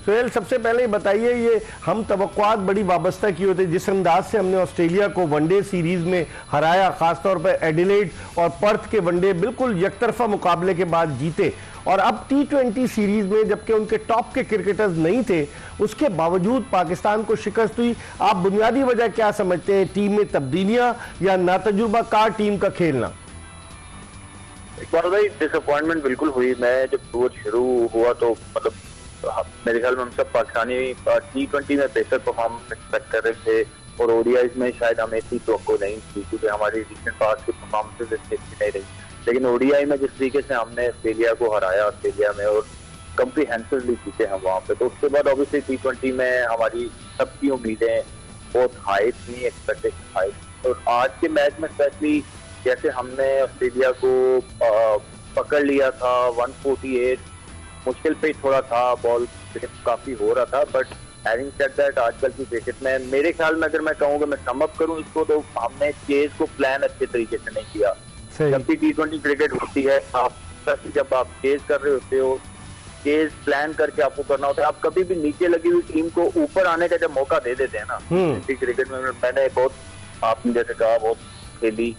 सोहेल, सबसे पहले बताइए, ये हम तवक्कुआत बड़ी वाबस्ता की होती है, जिस अंदाज से हमने ऑस्ट्रेलिया को वनडे सीरीज में हराया, खासतौर पर एडिलेड और पर्थ के वनडे बिल्कुल यकतरफा मुकाबले के बाद जीते, और अब T20 सीरीज में जबकि उनके टॉप के क्रिकेटर्स नहीं थे, उसके बावजूद पाकिस्तान को शिकस्त हुई। आप बुनियादी वजह क्या समझते हैं? टीम में तब्दीलियां या नातजुर्बाकार टीम का खेलना? इकबाल भाई, डिसअपॉइंटमेंट बिल्कुल हुई। मैं जब टूर शुरू हुआ तो मतलब मेरे ख्याल में हम सब पाकिस्तानी T20 में बेहतर परफॉर्मेंस एक्सपेक्ट कर रहे थे, और ओडीआईज में शायद हमें इतनी तवक्को नहीं थी क्योंकि हमारी रिसेंट पास की परफॉर्मेंसेज इतनी अच्छी नहीं रही। लेकिन ओडीआई में जिस तरीके से हमने ऑस्ट्रेलिया को हराया ऑस्ट्रेलिया में, और कम्प्रीहेंसिवली जीते हम वहाँ पे, तो उसके बाद ऑब्वियसली T20 में हमारी सबकी उम्मीदें बहुत हाई थी, एक्सपेक्टेशन हाई। और आज के मैच में स्पेशली जैसे हमने ऑस्ट्रेलिया को पकड़ लिया था 148, मुश्किल पे थोड़ा था, बॉल काफी हो रहा था, बट हैविंग सेड दैट आजकल की क्रिकेट में मेरे ख्याल में अगर मैं कहूँगा, मैं सम अप करूँ इसको, तो हमने चेज को प्लान अच्छे तरीके से नहीं किया। जब भी T20 क्रिकेट होती है, आप जब आप चेज कर रहे होते हो, चेज प्लान करके आपको करना होता है। आप कभी भी नीचे लगी हुई टीम को ऊपर आने का जब मौका दे देते हैं ना, क्रिकेट में मैंने बहुत, आपने जैसे कहा, बहुत खेली।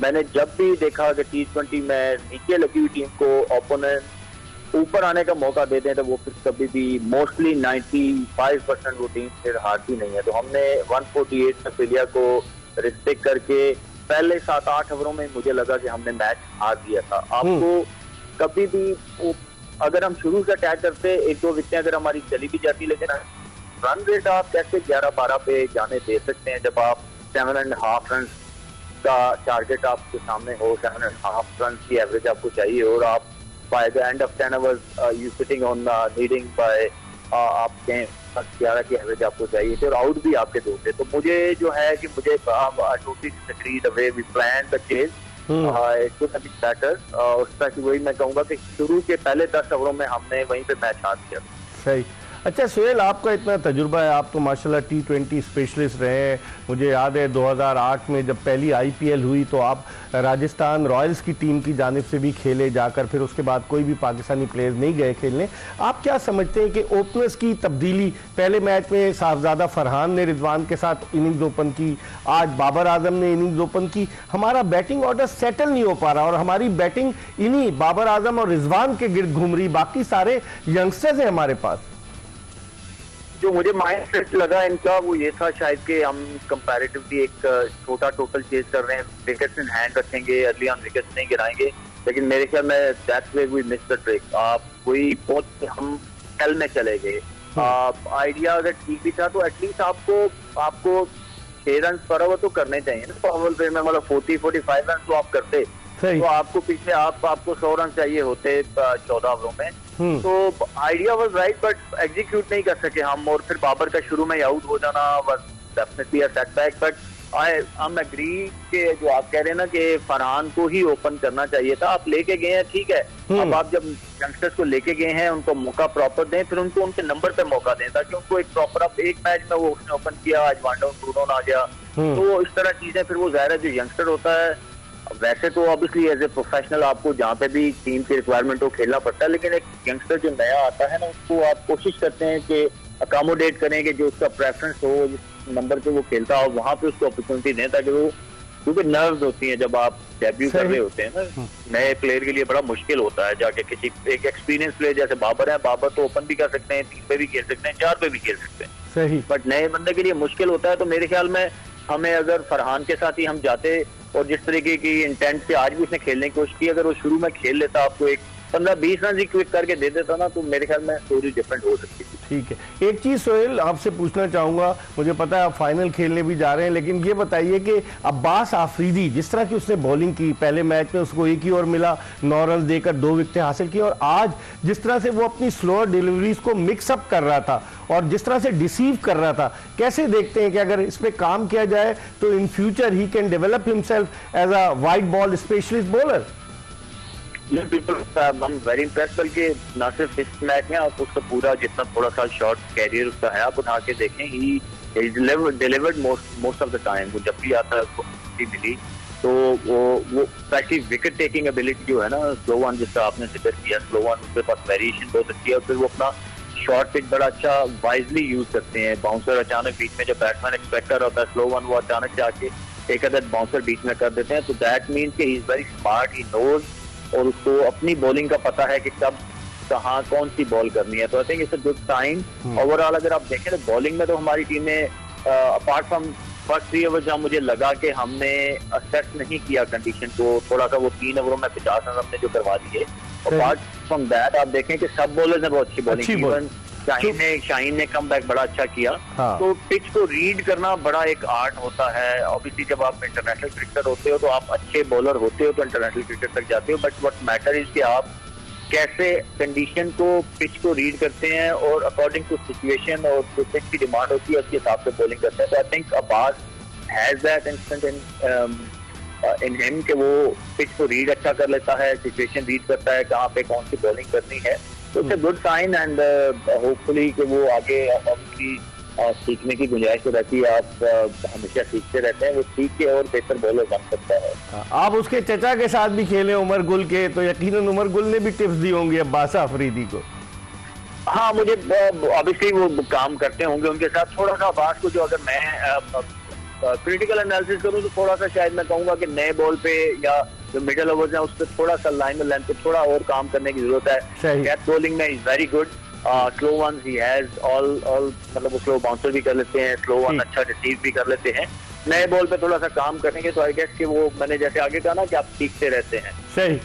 मैंने जब भी देखा कि T20 में नीचे लगी हुई टीम को ओपोनेंट ऊपर आने का मौका देते हैं, तो वो फिर कभी भी मोस्टली 95% वो टीम फिर हारती नहीं है। तो हमने 148 ऑस्ट्रेलिया को रिस्पेक्ट करके पहले 7-8 ओवरों में मुझे लगा कि हमने मैच हार दिया था। आपको कभी भी अगर हम शुरू से अटैक करते, 1-2 विकेटें अगर हमारी चली भी जाती, लेकिन रन रेट आप कैसे 11-12 पे जाने दे सकते हैं जब आप 7.5 रन का टारगेट आपके सामने हो, 7.5 रन की एवरेज आपको चाहिए, और आप by the end of 10 overs you sitting on leading by आप 11 की एवरेज आपको चाहिए थी, और आउट भी आपके 2 थे। तो मुझे जो है कि मुझे totally disagree the way we plan the chase, it could have been better. उसका कि वही मैं कहूंगा कि शुरू के पहले 10 ओवरों में हमने वहीं पे मैच हार दिया। सही। अच्छा सोहेल, आपका इतना तजुर्बा है, आप तो माशाल्लाह T20 स्पेशलिस्ट रहे हैं। मुझे याद है 2008 में जब पहली IPL हुई तो आप राजस्थान रॉयल्स की टीम की जानिब से भी खेले जाकर, फिर उसके बाद कोई भी पाकिस्तानी प्लेयर नहीं गए खेलने। आप क्या समझते हैं कि ओपनर्स की तब्दीली, पहले मैच में साहबजादा फरहान ने रिजवान के साथ इनिंग्स ओपन की, आज बाबर आजम ने इनिंग्स ओपन की, हमारा बैटिंग ऑर्डर सेटल नहीं हो पा रहा, और हमारी बैटिंग इन्हीं बाबर आजम और रिजवान के गिर्द घूम रही, बाकी सारे यंगस्टर्स हैं हमारे पास। जो मुझे माइंड सेट लगा इनका वो ये था शायद कि हम कंपैरेटिवली एक छोटा टोटल चेज कर रहे हैं, विकेट्स इन हैंड रखेंगे, अर्ली ऑन विकेट्स नहीं गिराएंगे, लेकिन मेरे ख्याल में that's way we miss the trick. आप कोई बहुत हम कल में चले गए, आइडिया अगर ठीक भी था तो एटलीस्ट आपको 6 रन पर ओवर तो करने चाहिए ना पावर प्ले में, मतलब 40-45 रन तो आप करते, तो आपको पीछे आपको 100 रन चाहिए होते 14 ओवरों में। तो idea was right, but execute नहीं कर सके हम, और फिर बाबर का शुरू में आउट हो जाना was definitely a setback. But I am agree के जो आप कह रहे हैं ना कि फरहान को ही ओपन करना चाहिए था। आप लेके गए हैं, ठीक है, अब आप जब यंगस्टर्स को लेके गए हैं उनको मौका प्रॉपर दें, फिर उनको उनके नंबर पे मौका दें, ताकि उनको एक प्रॉपर, अब एक मैच में वो उसने ओपन किया, आज वन डाउन 2 डाउन आ गया, तो इस तरह चीजें फिर वो ज़ाहिर है जो यंगस्टर होता है, वैसे तो ऑब्वियसली एज ए प्रोफेशनल आपको जहाँ पे भी टीम की रिक्वायरमेंट हो खेलना पड़ता है, लेकिन एक यंगस्टर जो नया आता है ना, उसको आप कोशिश करते हैं कि अकोमोडेट करें कि जो उसका प्रेफरेंस हो, जिस नंबर पे वो खेलता हो, वहाँ पे उसको अपॉर्चुनिटी दें, ताकि वो, क्योंकि नर्व्स होती हैं जब आप डेब्यू कर रहे होते हैं ना, नए प्लेयर के लिए बड़ा मुश्किल होता है जाके किसी एक एक्सपीरियंस प्लेयर जैसे बाबर है, बाबर तो ओपन भी कर सकते हैं, 3 पे भी खेल सकते हैं, 4 पे भी खेल सकते हैं, सही, बट नए बंदे के लिए मुश्किल होता है। तो मेरे ख्याल में हमें अगर फरहान के साथ ही हम जाते, और जिस तरीके की इंटेंट से आज भी उसने खेलने की कोशिश की, अगर वो शुरू में खेल लेता, आपको एक 15-20 रन ही क्विक करके दे देता ना, तो मेरे ख्याल में स्टोरी डिफरेंट हो सकती थी। ठीक है। एक चीज सोहेल आपसे पूछना चाहूंगा, मुझे पता है आप फाइनल खेलने भी जा रहे हैं, लेकिन ये बताइए कि अब्बास आफरीदी जिस तरह की उसने बॉलिंग की, पहले मैच में उसको 1 ही ओवर मिला, 9 रन देकर 2 विकेटें हासिल की, और आज जिस तरह से वो अपनी स्लोअर डिलीवरीज को मिक्सअप कर रहा था और जिस तरह से डिसीव कर रहा था, कैसे देखते हैं कि अगर इस पे काम किया जाए तो in future he can develop himself as a wide ball specialist bowler? I'm very impressed, बल्कि ना सिर्फ इस मैच में, आप उसका पूरा जितना थोड़ा सा शॉर्ट कैरियर उसका है, आप उठा के देखें, he delivered most of the time। वो जब भी आता है उसको मिली, तो वो स्पेशली विकेट टेकिंग एबिलिटी जो है ना, स्लो वन जिसका आपने जिक्र किया, स्लो वन उसके पास वेरिएशन बहुत अच्छी है, और फिर वो अपना शॉर्ट पिच बड़ा अच्छा वाइजली यूज करते हैं। बाउंसर अचानक बीच में, जब बैट्समैन एक्सपेक्ट कर रहा होता है स्लो वन, वो अचानक जाके एक अदद बाउंसर बीच में कर देते हैं। तो दैट मीन्स कि he is very smart, he knows, और उसको अपनी बॉलिंग का पता है कि कब कहाँ कौन सी बॉल करनी है। तो I think it's a good sign. Overall अगर आप देखें तो बॉलिंग में तो हमारी टीम ने अपार्ट फ्रॉम फर्स्ट 3 ओवर जहाँ मुझे लगा कि हमने असेस नहीं किया कंडीशन को, थोड़ा सा वो 3 ओवरों में 50 रन हमने जो करवा दिए। अपार्ट फ्रॉम दैट आप देखें कि सब बॉलर्स ने बहुत अच्छी बॉलिंग की। शाहीन ने कम बैक बड़ा अच्छा किया। हाँ। तो पिच को रीड करना बड़ा एक आर्ट होता है। ऑब्वियसली जब आप इंटरनेशनल क्रिकेटर होते हो तो आप अच्छे बॉलर होते हो तो इंटरनेशनल क्रिकेट तक जाते हो, बट व्हाट मैटर इज कि आप कैसे कंडीशन को, पिच को रीड करते हैं और अकॉर्डिंग टू सिचुएशन और जो पिच की डिमांड होती है उसके हिसाब से बॉलिंग करते हैं। तो I think Abbas has that instant in him कि वो पिच को रीड अच्छा कर लेता है, सिचुएशन रीड करता है कहाँ पे कौन सी बॉलिंग करनी है। तो it's a good sign and hopefully कि वो आगे उनकी सीखने की गुंजाइश रहती है। आप हमेशा सीखते रहते हैं, वो सीख के और बेहतर बॉलर बन सकता है। आप उसके चचा के साथ भी खेले उमर गुल के, तो यकीनन उमर गुल ने भी टिप्स दी होंगी अब्बास अफरीदी को। हाँ, मुझे ऑब्वियसली वो काम करते होंगे उनके साथ। थोड़ा सा अब्बास को जो अगर मैं क्रिटिकल एनालिसिस करूँ तो थोड़ा सा शायद मैं कहूँगा कि नए बॉल पे या जो मिडल ओवर्स हैं उस पर थोड़ा सा लाइन और लेंथ पे थोड़ा और काम करने की जरूरत है। डेथ बॉलिंग में is very good, slow one he has all मतलब वो स्लो बाउंसर भी कर लेते हैं, स्लो वन अच्छा रिसीव भी कर लेते हैं। नए बॉल पे थोड़ा सा काम करेंगे तो आई गेस कि वो मैंने जैसे आगे कहा ना कि आप सीखते रहते हैं। सही,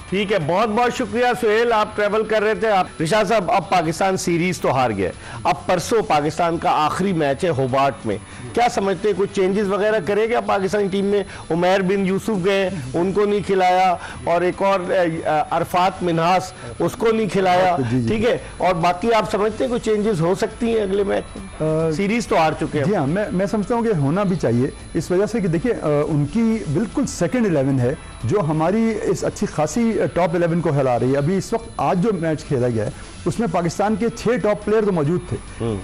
ठीक है, बहुत बहुत शुक्रिया सुहेल, आप ट्रेवल कर रहे थे। आप रिशाद साहब, अब पाकिस्तान सीरीज तो हार गया, अब परसों पाकिस्तान का आखिरी मैच है होबार्ट में, क्या समझते हैं कुछ चेंजेस वगैरह करेगा पाकिस्तानी टीम में? उमैर बिन यूसुफ गए, उनको नहीं खिलाया, और एक और अरफात मिन्हास, उसको नहीं खिलाया, ठीक है, और बाकी आप समझते हैं कुछ चेंजेस हो सकती हैं अगले मैच में? सीरीज तो हार चुके हैं। जी हाँ, मैं समझता हूँ कि होना भी चाहिए, इस वजह से कि देखिए उनकी बिल्कुल सेकेंड 11 है जो हमारी इस अच्छी खासी टॉप 11 को हिला रही है। अभी इस वक्त आज जो मैच खेला गया है उसमें पाकिस्तान के 6 टॉप प्लेयर तो मौजूद थे।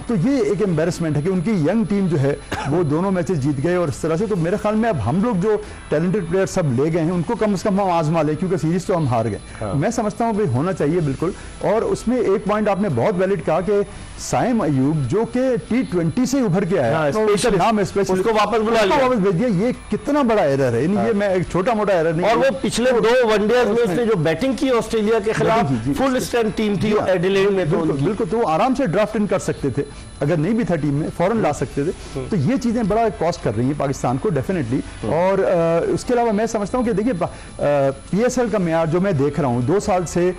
तो ये एक एम्बेरसमेंट है कि उनकी यंग टीम जो है वो दोनों मैचेस जीत गए, और इस तरह से तो मेरे ख्याल में अब हम लोग जो टैलेंटेड प्लेयर सब ले गए हैं उनको कम से कम हम आजमा लें, क्योंकि सीरीज तो हम हार गए। मैं समझता हूँ भाई होना चाहिए बिल्कुल। और उसमें एक पॉइंट आपने बहुत वैलिड कहा कि साइम अयूब जो कि T20 से उभर के आया, नाम है स्पेशल, उसको वापस बुला लिया, वापस भेज दिया। ये कितना बड़ा एरर है, ये मैं एक छोटा मोटा एरर नहीं। और वो पिछले 2 वनडेज में उसने जो बैटिंग की ऑस्ट्रेलिया के खिलाफ, फुल स्ट्रेंथ टीम थी एडिलेड में, बिल्कुल, तो वो आराम से ड्राफ्ट इन कर सकते थे, अगर नहीं भी था टीम में फौरन ला सकते थे। तो ये चीजें बड़ा कॉस्ट कर रही हैं पाकिस्तान को डेफिनेटली। और उसके अलावा मैं समझता हूं कि देखिए PSL का म्यार जो मैं देख रहा हूं 2 साल से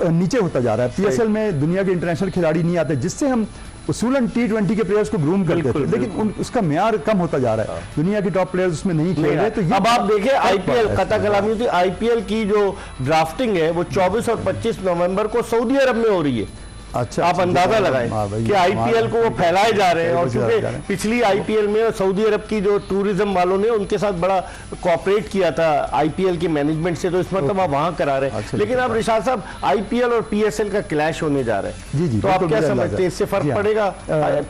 नीचे होता जा रहा है। PSL में दुनिया के इंटरनेशनल खिलाड़ी नहीं आते, जिससे हम उसूलन T20 के प्लेयर्स को ग्रूम करते थे, लेकिन उसका म्यार कम होता जा रहा है। दुनिया के टॉप प्लेयर्स उसमें नहीं खेल रहे। तो अब आप देखिए IPL कता कलामी होती, IPL की जो ड्राफ्टिंग है वो 24 और 25 नवंबर को सऊदी अरब में हो रही है। अच्छा, आप अंदाजा लगाएं कि IPL को वो फैलाए जा रहे हैं, और क्योंकि पिछली IPL में सऊदी अरब की जो टूरिज्म वालों ने उनके साथ बड़ा कोऑपरेट किया था IPL की मैनेजमेंट से, तो इस मतलब आप वहां करा रहे हैं। लेकिन अब रिशाद साहब IPL और PSL का क्लैश होने जा रहा है, जी, तो आप क्या समझते हैं, इससे फर्क पड़ेगा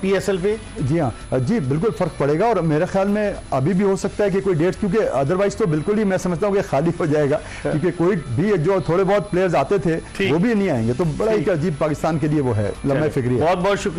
PSL पे? जी हाँ जी, बिल्कुल फर्क पड़ेगा, और मेरे ख्याल में अभी भी हो सकता है कि कोई डेट्स, क्योंकि अदरवाइज तो बिल्कुल ही मैं समझता हूँ कि खाली हो जाएगा, क्योंकि कोई भी जो थोड़े बहुत प्लेयर्स आते थे वो भी नहीं आएंगे। तो बड़ा एक अजीब पाकिस्तान के लिए वो है, लम्बा फिक्री है। बहुत बहुत शुक्रिया।